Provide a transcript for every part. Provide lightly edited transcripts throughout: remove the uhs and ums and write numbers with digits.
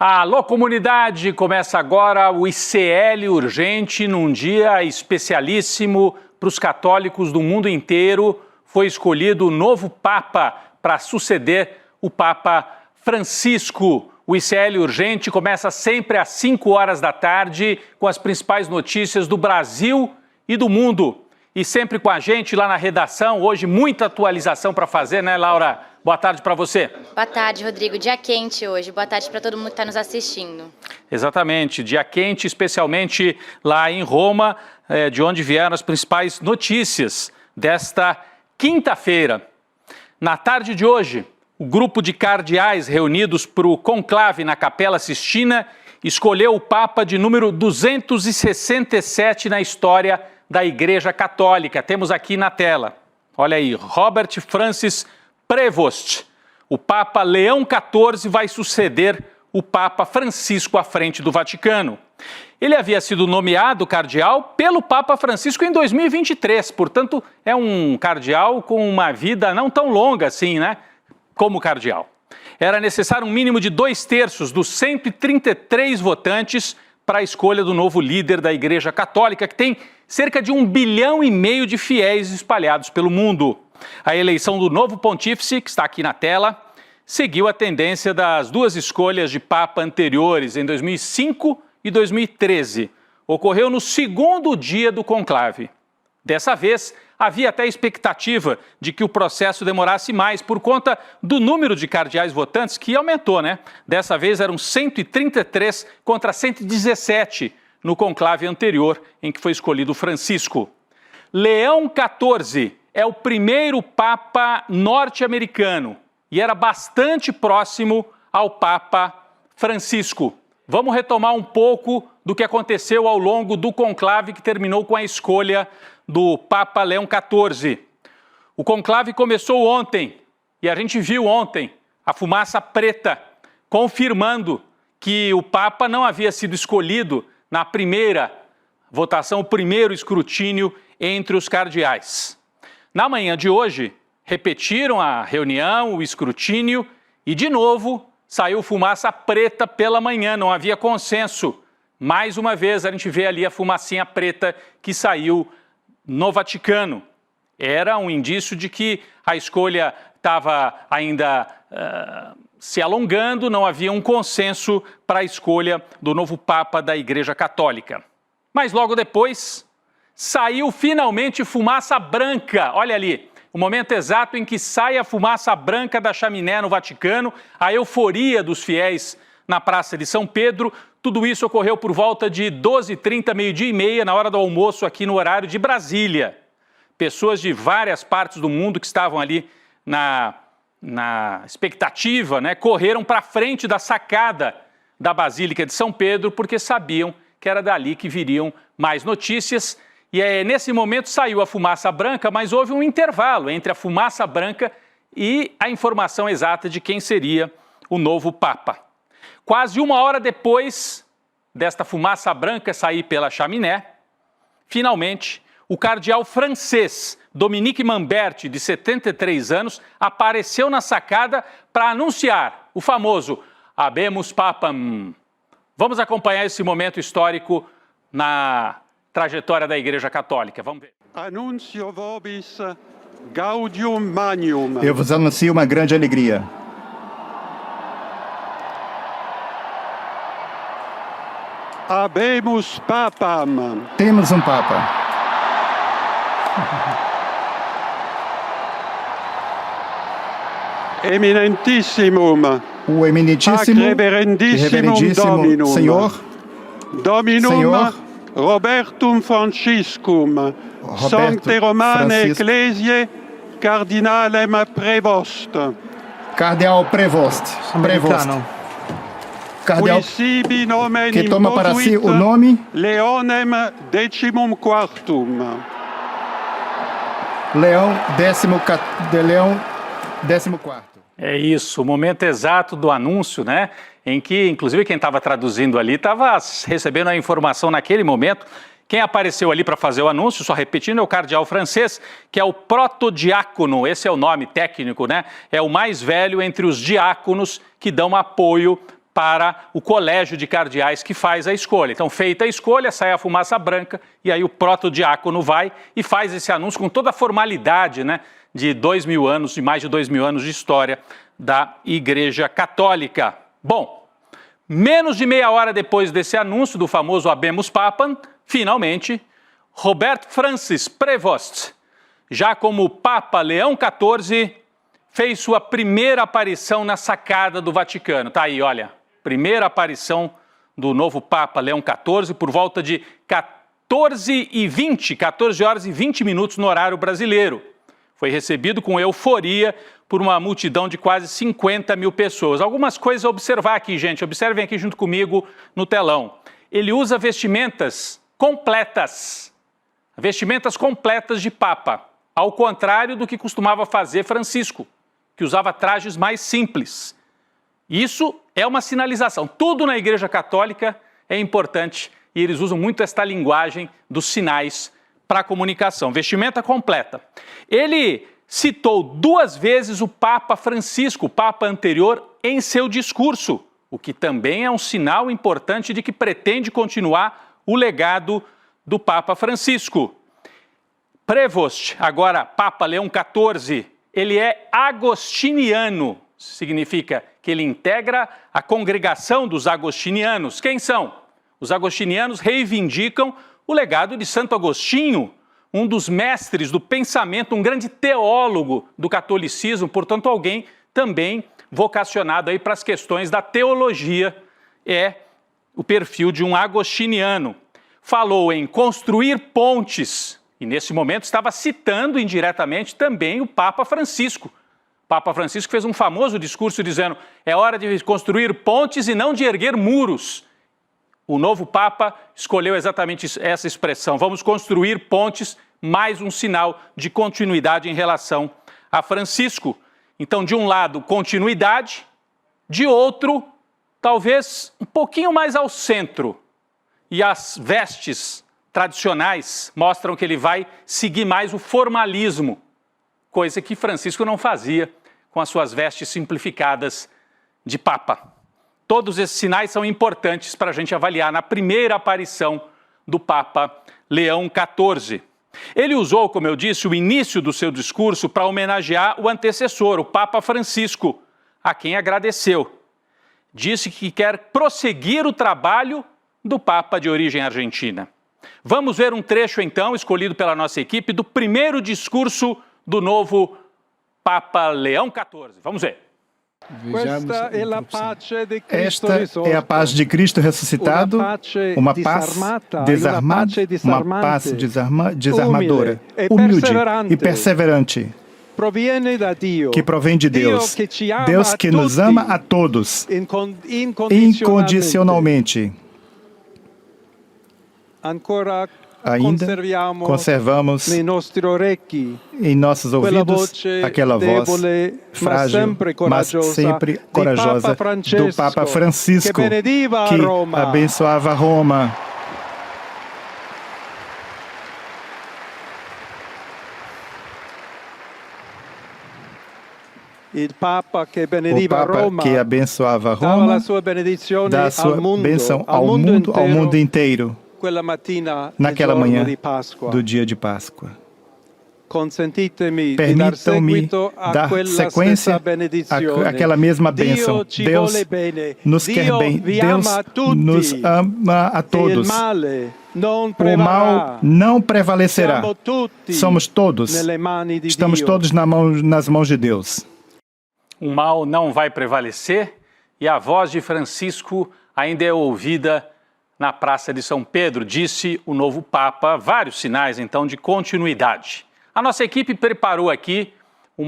Alô, comunidade! Começa agora o ICL Urgente, num dia especialíssimo para os católicos do mundo inteiro. Foi escolhido o novo Papa para suceder o Papa Francisco. O ICL Urgente começa sempre às 5 horas da tarde com as principais notícias do Brasil e do mundo. E sempre com a gente lá na redação. Hoje muita atualização para fazer, né, Laura? Boa tarde para você. Boa tarde, Rodrigo. Dia quente hoje. Boa tarde para todo mundo que está nos assistindo. Exatamente. Dia quente, especialmente lá em Roma, de onde vieram as principais notícias desta quinta-feira. Na tarde de hoje, o grupo de cardeais reunidos para o conclave na Capela Sistina escolheu o Papa de número 267 na história da Igreja Católica. Temos aqui na tela. Olha aí, Robert Francis Prevost. O Papa Leão XIV vai suceder o Papa Francisco à frente do Vaticano. Ele havia sido nomeado cardeal pelo Papa Francisco em 2023, portanto, é um cardeal com uma vida não tão longa assim, né? Como cardeal. Era necessário um mínimo de 2/3 dos 133 votantes para a escolha do novo líder da Igreja Católica, que tem cerca de 1,5 bilhão de fiéis espalhados pelo mundo. A eleição do novo pontífice, que está aqui na tela, seguiu a tendência das duas escolhas de Papa anteriores, em 2005 e 2013. Ocorreu no segundo dia do conclave. Dessa vez, havia até expectativa de que o processo demorasse mais por conta do número de cardeais votantes, que aumentou, né? Dessa vez eram 133 contra 117 no conclave anterior, em que foi escolhido Francisco. Leão XIV é o primeiro Papa norte-americano e era bastante próximo ao Papa Francisco. Vamos retomar um pouco do que aconteceu ao longo do conclave que terminou com a escolha do Papa Leão XIV. O conclave começou ontem e a gente viu ontem a fumaça preta confirmando que o Papa não havia sido escolhido na primeira votação, o primeiro escrutínio entre os cardeais. Na manhã de hoje, repetiram a reunião, o escrutínio e, de novo, saiu fumaça preta pela manhã, não havia consenso. Mais uma vez, a gente vê ali a fumacinha preta que saiu no Vaticano. Era um indício de que a escolha estava ainda se alongando, não havia um consenso para a escolha do novo Papa da Igreja Católica. Mas logo depois, saiu finalmente fumaça branca. Olha ali, o momento exato em que sai a fumaça branca da chaminé no Vaticano, a euforia dos fiéis na Praça de São Pedro. Tudo isso ocorreu por volta de 12h30, 12h30, na hora do almoço aqui no horário de Brasília. Pessoas de várias partes do mundo que estavam ali na expectativa, né, correram para frente da sacada da Basílica de São Pedro porque sabiam que era dali que viriam mais notícias. E nesse momento saiu a fumaça branca, mas houve um intervalo entre a fumaça branca e a informação exata de quem seria o novo Papa. Quase 1 hora depois desta fumaça branca sair pela chaminé, finalmente, o cardeal francês Dominique Mamberti, de 73 anos, apareceu na sacada para anunciar o famoso Habemus Papam. Vamos acompanhar esse momento histórico na trajetória da Igreja Católica. Vamos ver. Annuncio vobis gaudium magnum. Eu vos anuncio uma grande alegria. Habemus Papam. Temos um Papa. Eminentissimum. O eminentíssimo Ac e reverendissimum reverendíssimo Dominum. Senhor Dominum Robertum Franciscum. Sancte Romane Francisco. Ecclesiae Cardinalem Prevost. Cardeal Prevost. Cardeal Qui sibi nomen que toma para si imposuit o nome Leonem XIV. Leão XIV. É isso, o momento exato do anúncio, né? Em que, inclusive, quem estava traduzindo ali estava recebendo a informação naquele momento. Quem apareceu ali para fazer o anúncio, só repetindo, é o cardeal francês, que é o protodiácono, esse é o nome técnico, né? É o mais velho entre os diáconos que dão apoio para o colégio de cardeais que faz a escolha. Então, feita a escolha, sai a fumaça branca e aí o protodiácono vai e faz esse anúncio com toda a formalidade, né, de 2.000 anos, de mais de 2.000 anos de história da Igreja Católica. Bom, menos de meia hora depois desse anúncio do famoso Habemus Papam, finalmente, Robert Francis Prevost, já como Papa Leão XIV, fez sua primeira aparição na sacada do Vaticano. Tá aí, olha, primeira aparição do novo Papa Leão XIV por volta de 14 horas e 20 minutos no horário brasileiro. Foi recebido com euforia por uma multidão de quase 50 mil pessoas. Algumas coisas a observar aqui, gente. Observem aqui junto comigo no telão. Ele usa vestimentas completas de Papa, ao contrário do que costumava fazer Francisco, que usava trajes mais simples. Isso é uma sinalização. Tudo na Igreja Católica é importante e eles usam muito esta linguagem dos sinais para a comunicação. Vestimenta completa. Ele citou 2 vezes o Papa Francisco, o Papa anterior, em seu discurso, o que também é um sinal importante de que pretende continuar o legado do Papa Francisco. Prevost, agora Papa Leão XIV, ele é agostiniano, significa que ele integra a congregação dos agostinianos. Quem são? Os agostinianos reivindicam o legado de Santo Agostinho, um dos mestres do pensamento, um grande teólogo do catolicismo, portanto alguém também vocacionado aí para as questões da teologia, é o perfil de um agostiniano. Falou em construir pontes, e nesse momento estava citando indiretamente também o Papa Francisco. O Papa Francisco fez um famoso discurso dizendo: é hora de construir pontes e não de erguer muros. O novo Papa escolheu exatamente essa expressão: vamos construir pontes, mais um sinal de continuidade em relação a Francisco. Então, de um lado, continuidade, de outro, talvez um pouquinho mais ao centro. E as vestes tradicionais mostram que ele vai seguir mais o formalismo, coisa que Francisco não fazia com as suas vestes simplificadas de Papa. Todos esses sinais são importantes para a gente avaliar na primeira aparição do Papa Leão XIV. Ele usou, como eu disse, o início do seu discurso para homenagear o antecessor, o Papa Francisco, a quem agradeceu. Disse que quer prosseguir o trabalho do Papa de origem argentina. Vamos ver um trecho, então, escolhido pela nossa equipe, do primeiro discurso do novo Papa Leão XIV. Vamos ver. Esta é a paz de Cristo ressuscitado, uma paz desarmadora, humilde e perseverante, que provém de Deus, Deus que nos ama a todos, incondicionalmente. Ainda conservamos em nossos ouvidos aquela voz frágil, mas sempre corajosa do Papa Francisco, que abençoava Roma. O Papa que abençoava Roma dá a sua bênção ao mundo inteiro. Naquela manhã do dia de Páscoa. Permitam-me dar sequência àquela mesma bênção. Deus nos quer bem, Deus nos ama a todos. O mal não prevalecerá. Somos todos, estamos todos nas mãos de Deus. O mal não vai prevalecer e a voz de Francisco ainda é ouvida na Praça de São Pedro, disse o novo Papa. Vários sinais, então, de continuidade. A nossa equipe preparou aqui um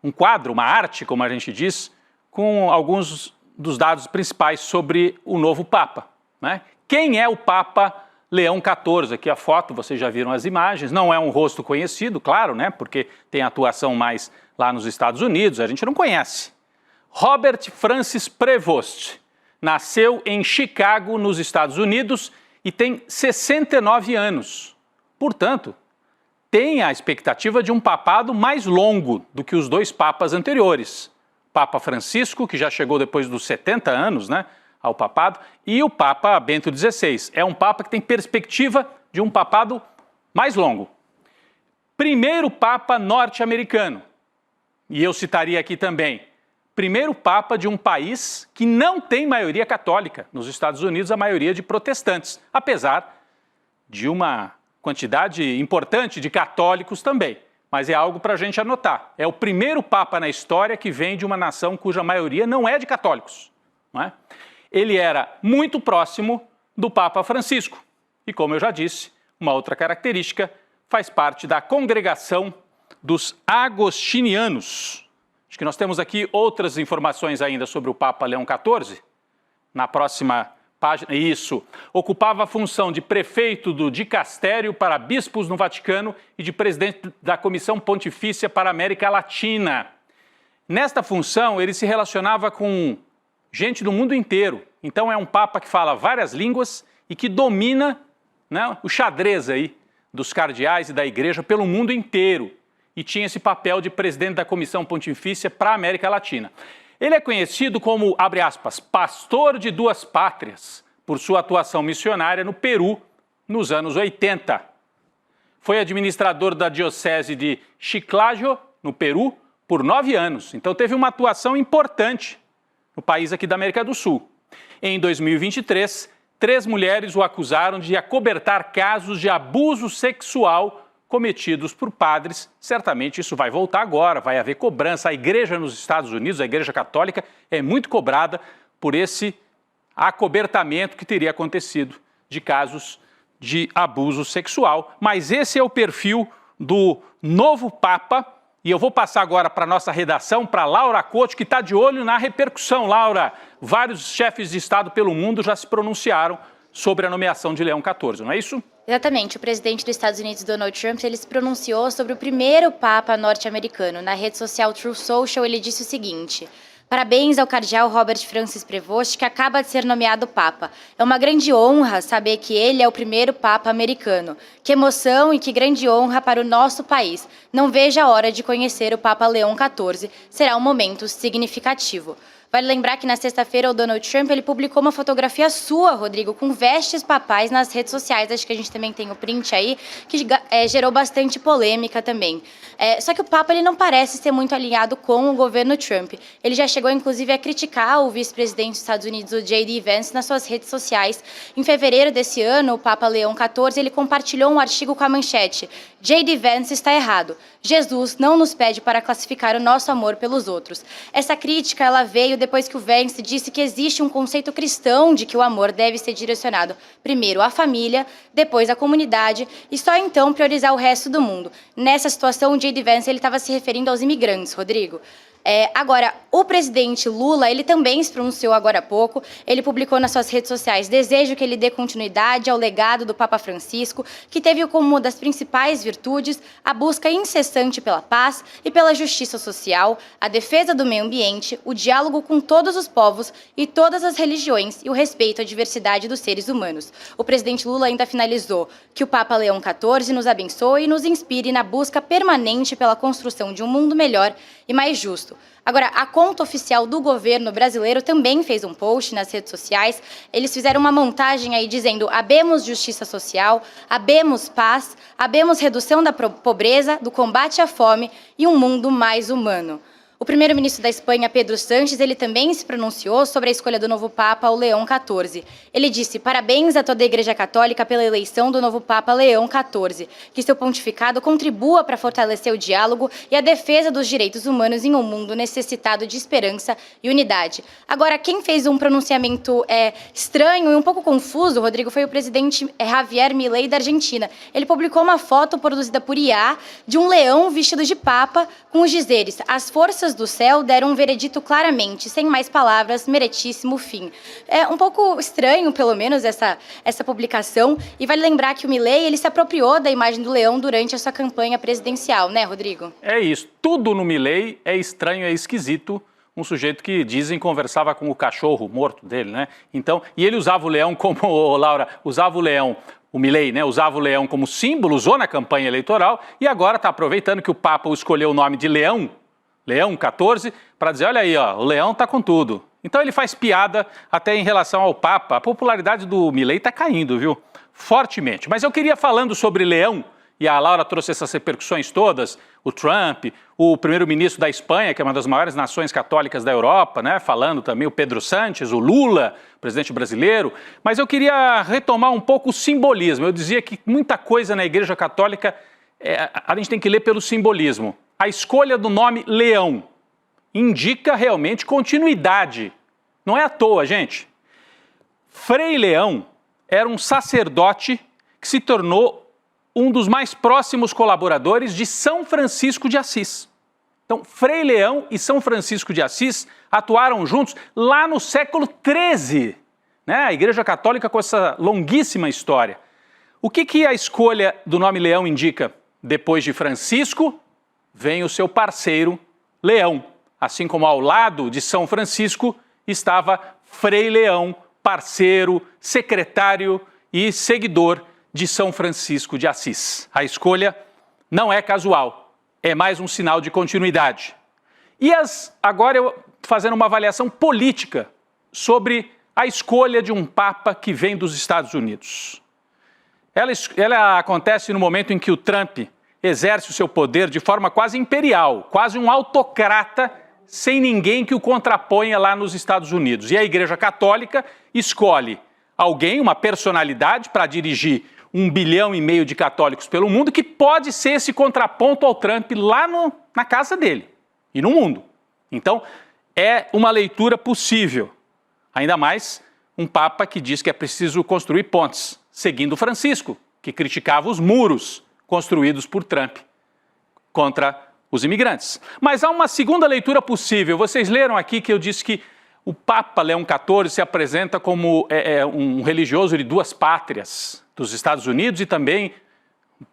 quadro, uma arte, como a gente diz, com alguns dos dados principais sobre o novo Papa, né? Quem é o Papa Leão XIV? Aqui a foto, vocês já viram as imagens. Não é um rosto conhecido, claro, né? Porque tem atuação mais lá nos Estados Unidos, a gente não conhece. Robert Francis Prevost. Nasceu em Chicago, nos Estados Unidos, e tem 69 anos. Portanto, tem a expectativa de um papado mais longo do que os 2 papas anteriores. Papa Francisco, que já chegou depois dos 70 anos, né, ao papado, e o Papa Bento XVI. É um Papa que tem perspectiva de um papado mais longo. Primeiro Papa norte-americano, e eu citaria aqui também, primeiro Papa de um país que não tem maioria católica. Nos Estados Unidos, a maioria de protestantes, apesar de uma quantidade importante de católicos também. Mas é algo para a gente anotar. É o primeiro Papa na história que vem de uma nação cuja maioria não é de católicos, não é? Ele era muito próximo do Papa Francisco. E como eu já disse, uma outra característica, faz parte da congregação dos agostinianos. Acho que nós temos aqui outras informações ainda sobre o Papa Leão XIV. Na próxima página, isso. Ocupava a função de prefeito do dicastério para bispos no Vaticano e de presidente da Comissão Pontifícia para a América Latina. Nesta função, ele se relacionava com gente do mundo inteiro. Então é um Papa que fala várias línguas e que domina, né, o xadrez aí dos cardeais e da Igreja pelo mundo inteiro. E tinha esse papel de presidente da Comissão Pontifícia para a América Latina. Ele é conhecido como, abre aspas, pastor de duas pátrias, por sua atuação missionária no Peru nos anos 80. Foi administrador da Diocese de Chiclayo, no Peru, por 9 anos. Então teve uma atuação importante no país aqui da América do Sul. Em 2023, 3 mulheres o acusaram de acobertar casos de abuso sexual cometidos por padres. Certamente isso vai voltar agora, vai haver cobrança. A igreja nos Estados Unidos, a igreja católica, é muito cobrada por esse acobertamento que teria acontecido de casos de abuso sexual. Mas esse é o perfil do novo Papa. E eu vou passar agora para a nossa redação, para Laura Couto, que está de olho na repercussão. Laura, vários chefes de Estado pelo mundo já se pronunciaram sobre a nomeação de Leão XIV, não é isso? Exatamente. O presidente dos Estados Unidos, Donald Trump, ele se pronunciou sobre o primeiro Papa norte-americano. Na rede social Truth Social, ele disse o seguinte: parabéns ao cardeal Robert Francis Prevost, que acaba de ser nomeado Papa. É uma grande honra saber que ele é o primeiro Papa americano. Que emoção e que grande honra para o nosso país. Não vejo a hora de conhecer o Papa Leão XIV. Será um momento significativo. Vale lembrar que na sexta-feira o Donald Trump ele publicou uma fotografia sua, Rodrigo, com vestes papais nas redes sociais. Acho que a gente também tem o print aí, que gerou bastante polêmica também. Só que o Papa ele não parece ser muito alinhado com o governo Trump. Ele já chegou, inclusive, a criticar o vice-presidente dos Estados Unidos, o J.D. Vance, nas suas redes sociais. Em fevereiro desse ano, o Papa Leão XIV ele compartilhou um artigo com a manchete: J.D. Vance está errado. Jesus não nos pede para classificar o nosso amor pelos outros. Essa crítica ela veio depois que o Vance disse que existe um conceito cristão de que o amor deve ser direcionado primeiro à família, depois à comunidade e só então priorizar o resto do mundo. Nessa situação, o J.D. Vance estava se referindo aos imigrantes, Rodrigo. Agora, o presidente Lula, ele também se pronunciou agora há pouco, ele publicou nas suas redes sociais: desejo que ele dê continuidade ao legado do Papa Francisco, que teve como uma das principais virtudes a busca incessante pela paz e pela justiça social, a defesa do meio ambiente, o diálogo com todos os povos e todas as religiões e o respeito à diversidade dos seres humanos. O presidente Lula ainda finalizou que o Papa Leão XIV nos abençoe e nos inspire na busca permanente pela construção de um mundo melhor e mais justo. Agora, a conta oficial do governo brasileiro também fez um post nas redes sociais. Eles fizeram uma montagem aí dizendo: habemos justiça social, habemos paz, habemos redução da pobreza, do combate à fome e um mundo mais humano. O primeiro-ministro da Espanha, Pedro Sánchez, ele também se pronunciou sobre a escolha do novo Papa, o Leão XIV. Ele disse: parabéns a toda a Igreja Católica pela eleição do novo Papa Leão XIV, que seu pontificado contribua para fortalecer o diálogo e a defesa dos direitos humanos em um mundo necessitado de esperança e unidade. Agora, quem fez um pronunciamento estranho e um pouco confuso, Rodrigo, foi o presidente Javier Milei da Argentina. Ele publicou uma foto produzida por IA de um leão vestido de Papa com os dizeres: as forças do céu deram um veredito claramente, sem mais palavras, meritíssimo fim. É um pouco estranho, pelo menos, essa publicação, e vale lembrar que o Milei, ele se apropriou da imagem do leão durante a sua campanha presidencial, né, Rodrigo? É isso, tudo no Milei é estranho, é esquisito. Um sujeito que dizem conversava com o cachorro morto dele, né? Então, e ele usava o leão como, Laura, usava o leão, o Milei, né? Usava o leão como símbolo, usou na campanha eleitoral e agora está aproveitando que o Papa escolheu o nome de Leão, Leão 14, para dizer, olha aí, ó, o leão está com tudo. Então ele faz piada até em relação ao Papa. A popularidade do Milei está caindo, viu? Fortemente. Mas eu queria, falando sobre leão, e a Laura trouxe essas repercussões todas, o Trump, o primeiro-ministro da Espanha, que é uma das maiores nações católicas da Europa, né? Falando também o Pedro Sánchez, o Lula, presidente brasileiro. Mas eu queria retomar um pouco o simbolismo. Eu dizia que muita coisa na Igreja Católica a gente tem que ler pelo simbolismo. A escolha do nome Leão indica realmente continuidade. Não é à toa, gente. Frei Leão era um sacerdote que se tornou um dos mais próximos colaboradores de São Francisco de Assis. Então, Frei Leão e São Francisco de Assis atuaram juntos lá no século XIII, né? A Igreja Católica com essa longuíssima história. O que a escolha do nome Leão indica? Depois de Francisco, vem o seu parceiro Leão. Assim como ao lado de São Francisco estava Frei Leão, parceiro, secretário e seguidor de São Francisco de Assis. A escolha não é casual, é mais um sinal de continuidade. E agora eu fazendo uma avaliação política sobre a escolha de um Papa que vem dos Estados Unidos. Ela acontece no momento em que o Trump exerce o seu poder de forma quase imperial, quase um autocrata, sem ninguém que o contraponha lá nos Estados Unidos. E a Igreja Católica escolhe alguém, uma personalidade, para dirigir 1,5 bilhão de católicos pelo mundo, que pode ser esse contraponto ao Trump lá na casa dele e no mundo. Então, é uma leitura possível. Ainda mais um Papa que diz que é preciso construir pontes, seguindo Francisco, que criticava os muros construídos por Trump contra os imigrantes. Mas há uma segunda leitura possível. Vocês leram aqui que eu disse que o Papa Leão XIV se apresenta como um religioso de duas pátrias, dos Estados Unidos e também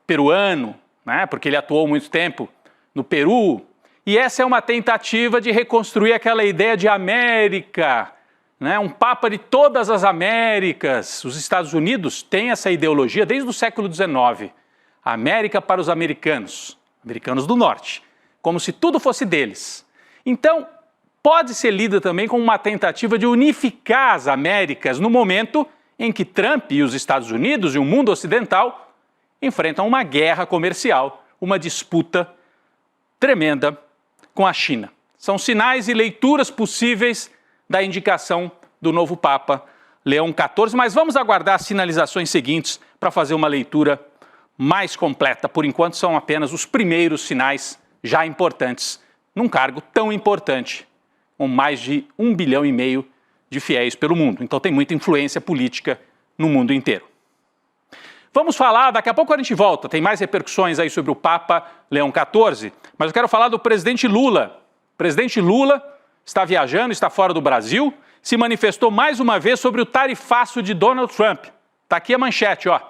peruano, né? Porque ele atuou muito tempo no Peru. E essa é uma tentativa de reconstruir aquela ideia de América, né? Um Papa de todas as Américas. Os Estados Unidos têm essa ideologia desde o século XIX. América para os americanos, americanos do norte, como se tudo fosse deles. Então, pode ser lida também como uma tentativa de unificar as Américas no momento em que Trump e os Estados Unidos e o mundo ocidental enfrentam uma guerra comercial, uma disputa tremenda com a China. São sinais e leituras possíveis da indicação do novo Papa Leão XIV, mas vamos aguardar as sinalizações seguintes para fazer uma leitura mais completa. Por enquanto são apenas os primeiros sinais já importantes num cargo tão importante, com mais de 1,5 bilhão de fiéis pelo mundo. Então tem muita influência política no mundo inteiro. Vamos falar, daqui a pouco a gente volta, tem mais repercussões aí sobre o Papa Leão XIV, mas eu quero falar do presidente Lula. O presidente Lula está viajando, está fora do Brasil, se manifestou mais uma vez sobre o tarifaço de Donald Trump. Está aqui a manchete, ó.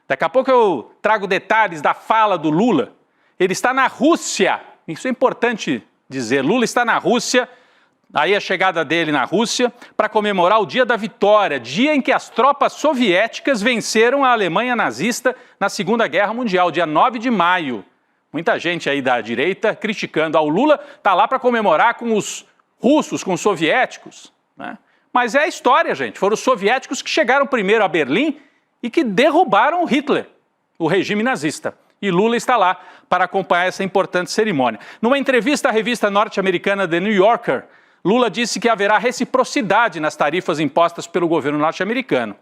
Daqui a pouco eu trago detalhes da fala do Lula. Ele está na Rússia, isso é importante dizer, Lula está na Rússia, aí a chegada dele na Rússia, para comemorar o Dia da Vitória, dia em que as tropas soviéticas venceram a Alemanha nazista na Segunda Guerra Mundial, dia 9 de maio. Muita gente aí da direita criticando. O Lula está lá para comemorar com os russos, com os soviéticos, né? Mas é a história, gente. Foram os soviéticos que chegaram primeiro a Berlim e que derrubaram Hitler, o regime nazista. E Lula está lá para acompanhar essa importante cerimônia. Numa entrevista à revista norte-americana The New Yorker, Lula disse que haverá reciprocidade nas tarifas impostas pelo governo norte-americano.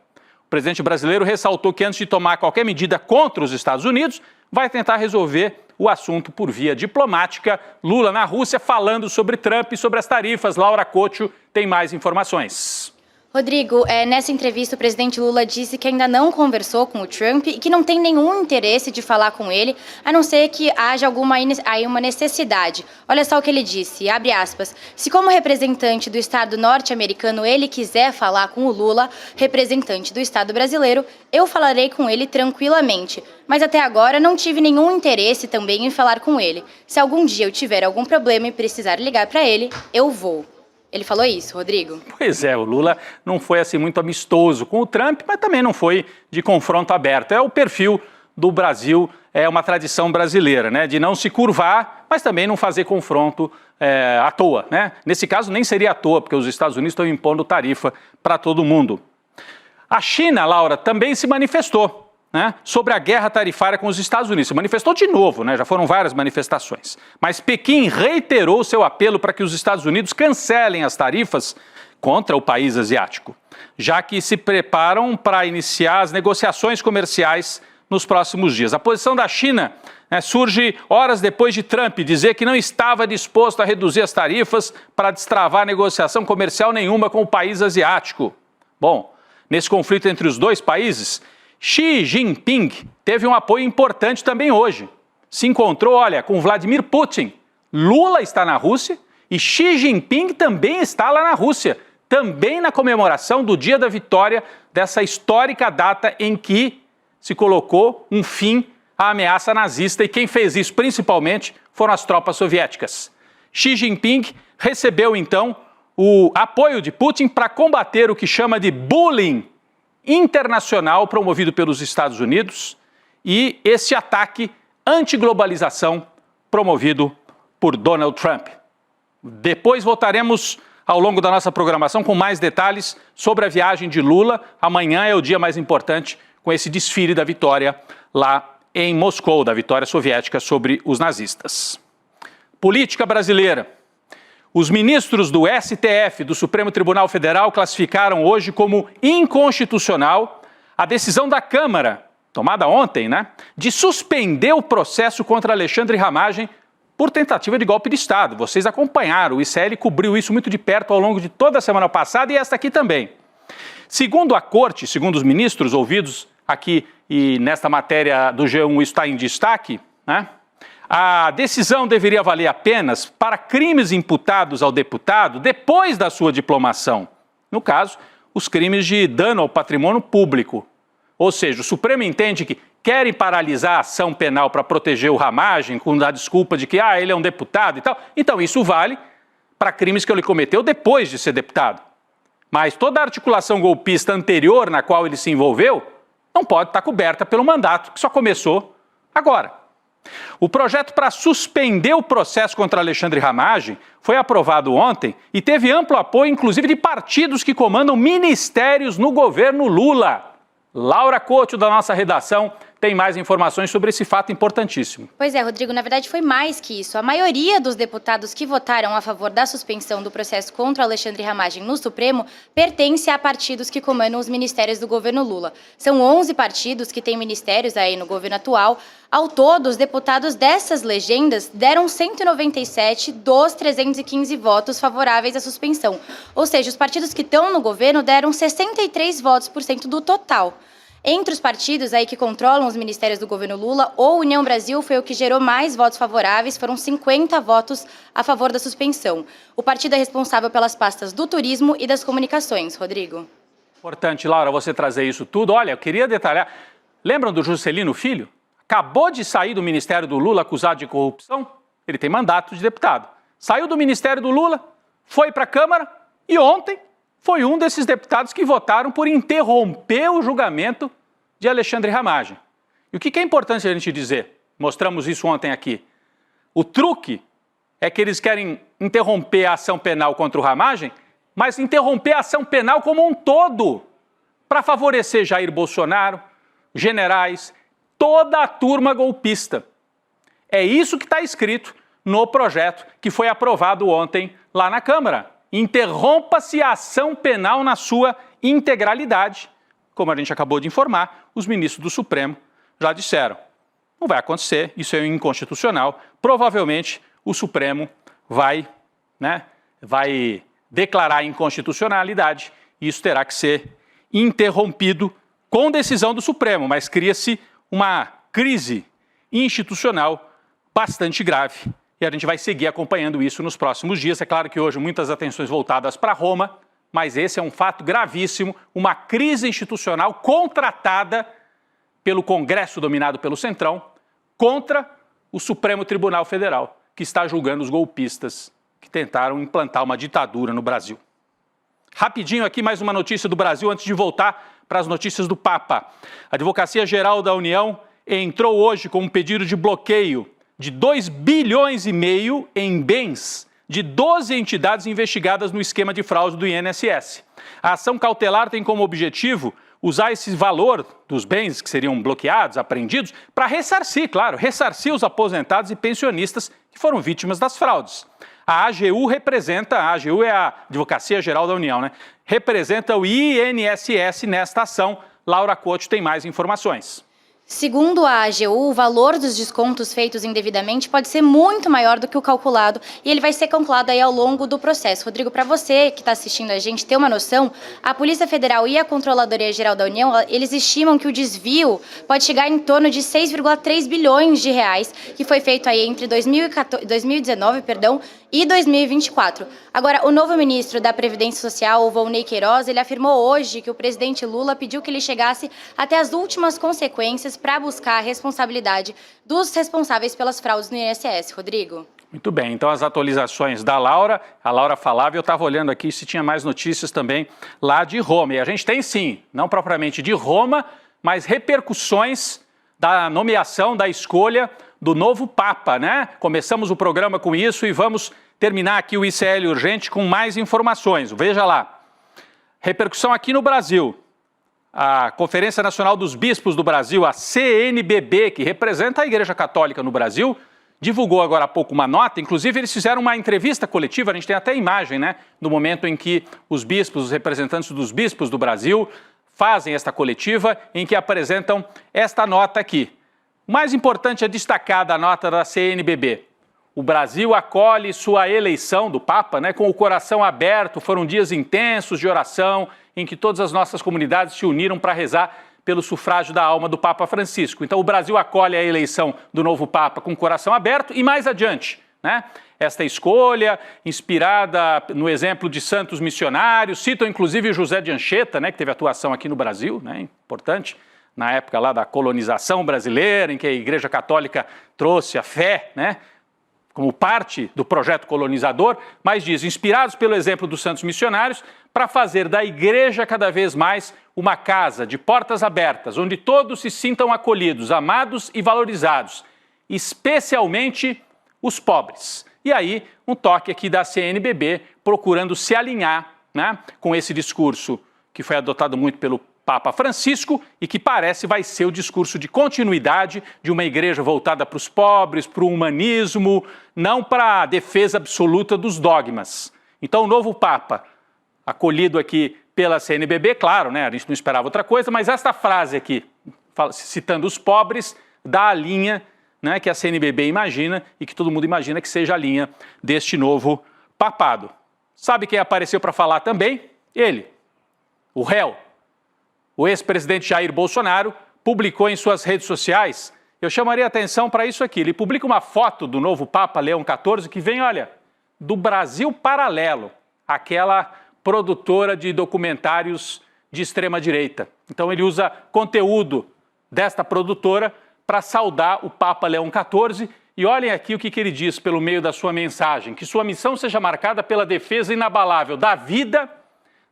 O presidente brasileiro ressaltou que antes de tomar qualquer medida contra os Estados Unidos, vai tentar resolver o assunto por via diplomática. Lula na Rússia falando sobre Trump e sobre as tarifas. Laura Couto tem mais informações. Rodrigo, nessa entrevista o presidente Lula disse que ainda não conversou com o Trump e que não tem nenhum interesse de falar com ele, a não ser que haja uma necessidade. Olha só o que ele disse, abre aspas, se como representante do Estado norte-americano ele quiser falar com o Lula, representante do Estado brasileiro, eu falarei com ele tranquilamente. Mas até agora não tive nenhum interesse também em falar com ele. Se algum dia eu tiver algum problema e precisar ligar para ele, eu vou. Ele falou isso, Rodrigo? Pois é, o Lula não foi assim muito amistoso com o Trump, mas também não foi de confronto aberto. É o perfil do Brasil, é uma tradição brasileira, né? De não se curvar, mas também não fazer confronto à toa, né? Nesse caso nem seria à toa, porque os Estados Unidos estão impondo tarifa para todo mundo. A China, Laura, também se manifestou, né, sobre a guerra tarifária com os Estados Unidos. Se manifestou de novo, né, já foram várias manifestações. Mas Pequim reiterou seu apelo para que os Estados Unidos cancelem as tarifas contra o país asiático, já que se preparam para iniciar as negociações comerciais nos próximos dias. A posição da China, né, surge horas depois de Trump dizer que não estava disposto a reduzir as tarifas para destravar negociação comercial nenhuma com o país asiático. Bom, nesse conflito entre os dois países, Xi Jinping teve um apoio importante também hoje. Se encontrou, olha, com Vladimir Putin. Lula está na Rússia e Xi Jinping também está lá na Rússia, também na comemoração do dia da vitória dessa histórica data em que se colocou um fim à ameaça nazista, e quem fez isso principalmente foram as tropas soviéticas. Xi Jinping recebeu então o apoio de Putin para combater o que chama de bullying internacional promovido pelos Estados Unidos e esse ataque anti-globalização promovido por Donald Trump. Depois voltaremos ao longo da nossa programação com mais detalhes sobre a viagem de Lula. Amanhã é o dia mais importante com esse desfile da vitória lá em Moscou, da vitória soviética sobre os nazistas. Política brasileira. Os ministros do STF, do Supremo Tribunal Federal, classificaram hoje como inconstitucional a decisão da Câmara, tomada ontem, né, de suspender o processo contra Alexandre Ramagem por tentativa de golpe de Estado. Vocês acompanharam, o ICL cobriu isso muito de perto ao longo de toda a semana passada e esta aqui também. Segundo a Corte, segundo os ministros ouvidos aqui e nesta matéria do G1 está em destaque, né, a decisão deveria valer apenas para crimes imputados ao deputado depois da sua diplomação. No caso, os crimes de dano ao patrimônio público. Ou seja, o Supremo entende que querem paralisar a ação penal para proteger o Ramagem com a desculpa de que ele é um deputado e tal. Então isso vale para crimes que ele cometeu depois de ser deputado. Mas toda a articulação golpista anterior na qual ele se envolveu não pode estar coberta pelo mandato, que só começou agora. O projeto para suspender o processo contra Alexandre Ramagem foi aprovado ontem e teve amplo apoio, inclusive, de partidos que comandam ministérios no governo Lula. Laura Couto, da nossa redação, tem mais informações sobre esse fato importantíssimo. Pois é, Rodrigo, na verdade foi mais que isso. A maioria dos deputados que votaram a favor da suspensão do processo contra Alexandre Ramagem no Supremo pertence a partidos que comandam os ministérios do governo Lula. São 11 partidos que têm ministérios aí no governo atual. Ao todo, os deputados dessas legendas deram 197 dos 315 votos favoráveis à suspensão. Ou seja, os partidos que estão no governo deram 63 votos por cento do total. Entre os partidos aí que controlam os ministérios do governo Lula, o União Brasil foi o que gerou mais votos favoráveis, foram 50 votos a favor da suspensão. O partido é responsável pelas pastas do turismo e das comunicações. Rodrigo. Importante, Laura, você trazer isso tudo. Olha, eu queria detalhar. Lembram do Juscelino Filho? Acabou de sair do ministério do Lula acusado de corrupção. Ele tem mandato de deputado. Saiu do ministério do Lula, foi para a Câmara e ontem foi um desses deputados que votaram por interromper o julgamento de Alexandre Ramagem. E o que é importante a gente dizer? Mostramos isso ontem aqui. O truque é que eles querem interromper a ação penal contra o Ramagem, mas interromper a ação penal como um todo, para favorecer Jair Bolsonaro, generais, toda a turma golpista. É isso que está escrito no projeto que foi aprovado ontem lá na Câmara. Interrompa-se a ação penal na sua integralidade. Como a gente acabou de informar, os ministros do Supremo já disseram. Não vai acontecer, isso é inconstitucional. Provavelmente o Supremo vai declarar a inconstitucionalidade e isso terá que ser interrompido com decisão do Supremo, mas cria-se uma crise institucional bastante grave. E a gente vai seguir acompanhando isso nos próximos dias. É claro que hoje muitas atenções voltadas para Roma, mas esse é um fato gravíssimo, uma crise institucional contratada pelo Congresso dominado pelo Centrão contra o Supremo Tribunal Federal, que está julgando os golpistas que tentaram implantar uma ditadura no Brasil. Rapidinho aqui mais uma notícia do Brasil antes de voltar para as notícias do Papa. A Advocacia Geral da União entrou hoje com um pedido de bloqueio de 2,5 bilhões em bens de 12 entidades investigadas no esquema de fraude do INSS. A ação cautelar tem como objetivo usar esse valor dos bens que seriam bloqueados, apreendidos, para ressarcir, claro, ressarcir os aposentados e pensionistas que foram vítimas das fraudes. A AGU é a Advocacia Geral da União, né? Representa o INSS nesta ação. Laura Couto tem mais informações. Segundo a AGU, o valor dos descontos feitos indevidamente pode ser muito maior do que o calculado e ele vai ser calculado aí ao longo do processo. Rodrigo, para você que está assistindo a gente ter uma noção, a Polícia Federal e a Controladoria Geral da União, eles estimam que o desvio pode chegar em torno de 6,3 bilhões de reais, que foi feito aí entre 2019 e 2024. Agora, o novo ministro da Previdência Social, o Volney Queiroz, ele afirmou hoje que o presidente Lula pediu que ele chegasse até as últimas consequências para buscar a responsabilidade dos responsáveis pelas fraudes no INSS. Rodrigo? Muito bem, então as atualizações da Laura, a Laura falava e eu estava olhando aqui se tinha mais notícias também lá de Roma. E a gente tem sim, não propriamente de Roma, mas repercussões da nomeação, da escolha do novo Papa, né? Começamos o programa com isso e vamos terminar aqui o ICL Urgente com mais informações. Veja lá, repercussão aqui no Brasil. A Conferência Nacional dos Bispos do Brasil, a CNBB, que representa a Igreja Católica no Brasil, divulgou agora há pouco uma nota. Inclusive eles fizeram uma entrevista coletiva, a gente tem até imagem, né? No momento em que os bispos, os representantes dos bispos do Brasil fazem esta coletiva em que apresentam esta nota aqui. O mais importante é destacar da nota da CNBB. O Brasil acolhe sua eleição do Papa, né, com o coração aberto. Foram dias intensos de oração em que todas as nossas comunidades se uniram para rezar pelo sufrágio da alma do Papa Francisco. Então o Brasil acolhe a eleição do novo Papa com o coração aberto e mais adiante, né? Esta escolha, inspirada no exemplo de santos missionários, citam inclusive José de Anchieta, né, que teve atuação aqui no Brasil, né, importante, na época lá da colonização brasileira, em que a Igreja Católica trouxe a fé, né, como parte do projeto colonizador, mas diz, inspirados pelo exemplo dos santos missionários, para fazer da igreja cada vez mais uma casa de portas abertas, onde todos se sintam acolhidos, amados e valorizados, especialmente os pobres. E aí, um toque aqui da CNBB, procurando se alinhar, né, com esse discurso que foi adotado muito pelo Papa Francisco e que parece vai ser o discurso de continuidade de uma igreja voltada para os pobres, para o humanismo, não para a defesa absoluta dos dogmas. Então o novo Papa, acolhido aqui pela CNBB, claro, né, a gente não esperava outra coisa, mas esta frase aqui, citando os pobres, dá a linha, né, que a CNBB imagina e que todo mundo imagina que seja a linha deste novo papado. Sabe quem apareceu para falar também? Ele, o réu. O ex-presidente Jair Bolsonaro publicou em suas redes sociais, eu chamaria a atenção para isso aqui, ele publica uma foto do novo Papa Leão XIV que vem, olha, do Brasil Paralelo, aquela produtora de documentários de extrema-direita. Então ele usa conteúdo desta produtora para saudar o Papa Leão XIV e olhem aqui o que ele diz pelo meio da sua mensagem, que sua missão seja marcada pela defesa inabalável da vida,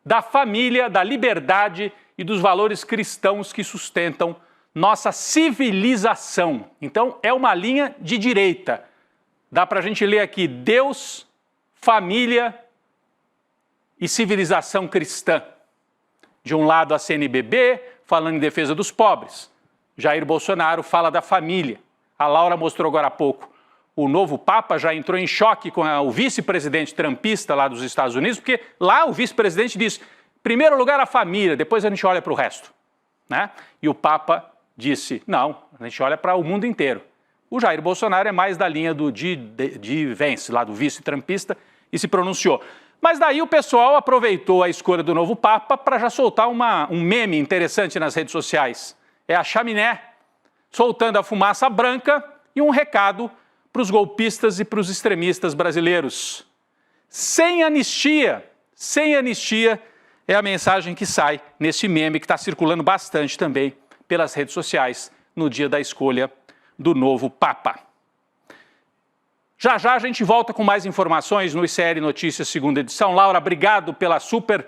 da família, da liberdade e dos valores cristãos que sustentam nossa civilização. Então, é uma linha de direita. Dá para a gente ler aqui, Deus, família e civilização cristã. De um lado, a CNBB, falando em defesa dos pobres. Jair Bolsonaro fala da família. A Laura mostrou agora há pouco. O novo Papa já entrou em choque com o vice-presidente trumpista lá dos Estados Unidos, porque lá o vice-presidente diz, primeiro lugar a família, depois a gente olha para o resto, né? E o Papa disse, não, a gente olha para o mundo inteiro. O Jair Bolsonaro é mais da linha do de Vence, lá do vice-trumpista, e se pronunciou. Mas daí o pessoal aproveitou a escolha do novo Papa para já soltar um meme interessante nas redes sociais. É a chaminé soltando a fumaça branca e um recado para os golpistas e para os extremistas brasileiros. Sem anistia é a mensagem que sai nesse meme que está circulando bastante também pelas redes sociais no dia da escolha do novo Papa. Já já a gente volta com mais informações no ICL Notícias, segunda edição. Laura, obrigado pela super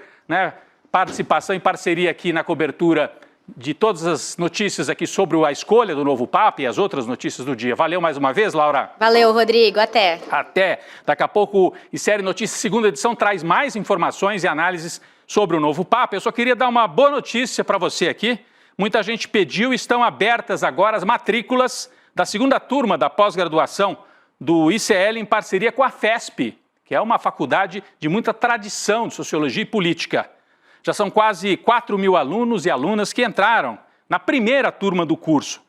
participação e parceria aqui na cobertura de todas as notícias aqui sobre a escolha do novo Papa e as outras notícias do dia. Valeu mais uma vez, Laura. Valeu, Rodrigo. Até. Até. Daqui a pouco, e Série Notícias, segunda edição, traz mais informações e análises sobre o novo Papa. Eu só queria dar uma boa notícia para você aqui. Muita gente pediu, estão abertas agora as matrículas da segunda turma da pós-graduação do ICL em parceria com a FESP, que é uma faculdade de muita tradição de sociologia e política. Já são quase 4.000 alunos e alunas que entraram na primeira turma do curso,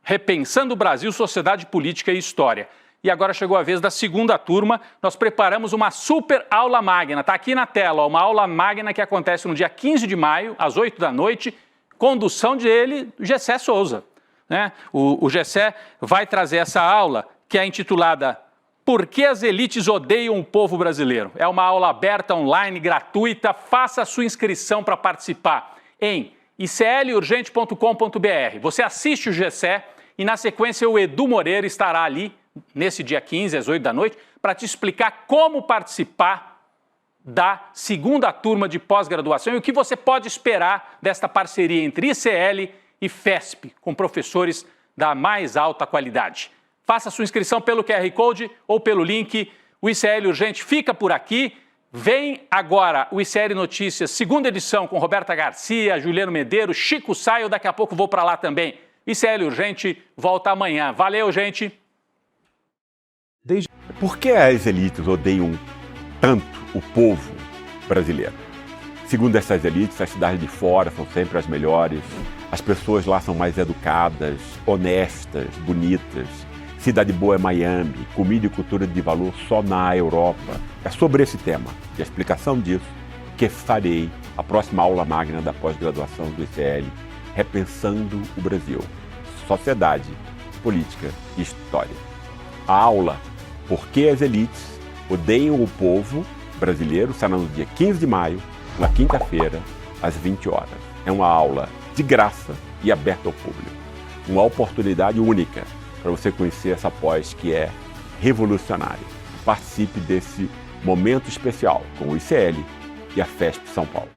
Repensando o Brasil, Sociedade, Política e História. E agora chegou a vez da segunda turma, nós preparamos uma super aula magna. Está aqui na tela, ó, uma aula magna que acontece no dia 15 de maio, às 8 da noite, condução dele, Gessé Souza. Né? O Gessé vai trazer essa aula, que é intitulada Por que as elites odeiam o povo brasileiro? É uma aula aberta, online, gratuita. Faça a sua inscrição para participar em iclurgente.com.br. Você assiste o Gessé e, na sequência, o Edu Moreira estará ali, nesse dia 15, às 8 da noite, para te explicar como participar da segunda turma de pós-graduação e o que você pode esperar desta parceria entre ICL e FESP, com professores da mais alta qualidade. Faça sua inscrição pelo QR Code ou pelo link. O ICL Urgente fica por aqui. Vem agora o ICL Notícias, segunda edição, com Roberta Garcia, Juliano Medeiros, Chico Saio. Daqui a pouco vou para lá também. ICL Urgente volta amanhã. Valeu, gente! Por que as elites odeiam tanto o povo brasileiro? Segundo essas elites, as cidades de fora são sempre as melhores. As pessoas lá são mais educadas, honestas, bonitas. Cidade boa é Miami, comida e cultura de valor só na Europa. É sobre esse tema e a explicação disso que farei a próxima aula magna da pós-graduação do ICL, Repensando o Brasil, Sociedade, Política e História. A aula Por que as elites odeiam o povo brasileiro será no dia 15 de maio, na quinta-feira, às 20 horas. É uma aula de graça e aberta ao público. Uma oportunidade única para você conhecer essa pós que é revolucionária. Participe desse momento especial com o ICL e a FESP São Paulo.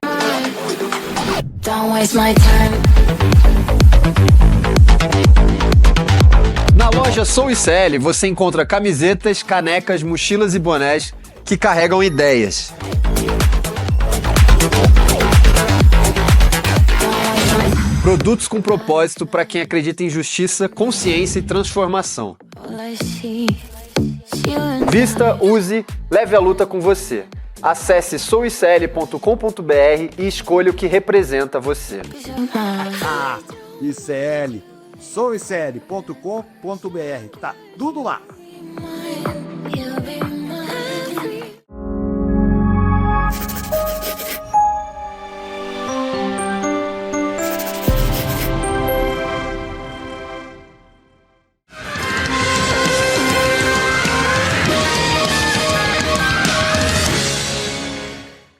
Na loja Sou ICL você encontra camisetas, canecas, mochilas e bonés que carregam ideias. Produtos com propósito para quem acredita em justiça, consciência e transformação. Vista, use, leve a luta com você. Acesse souicl.com.br e escolha o que representa você. ICL, souicl.com.br, tá tudo lá.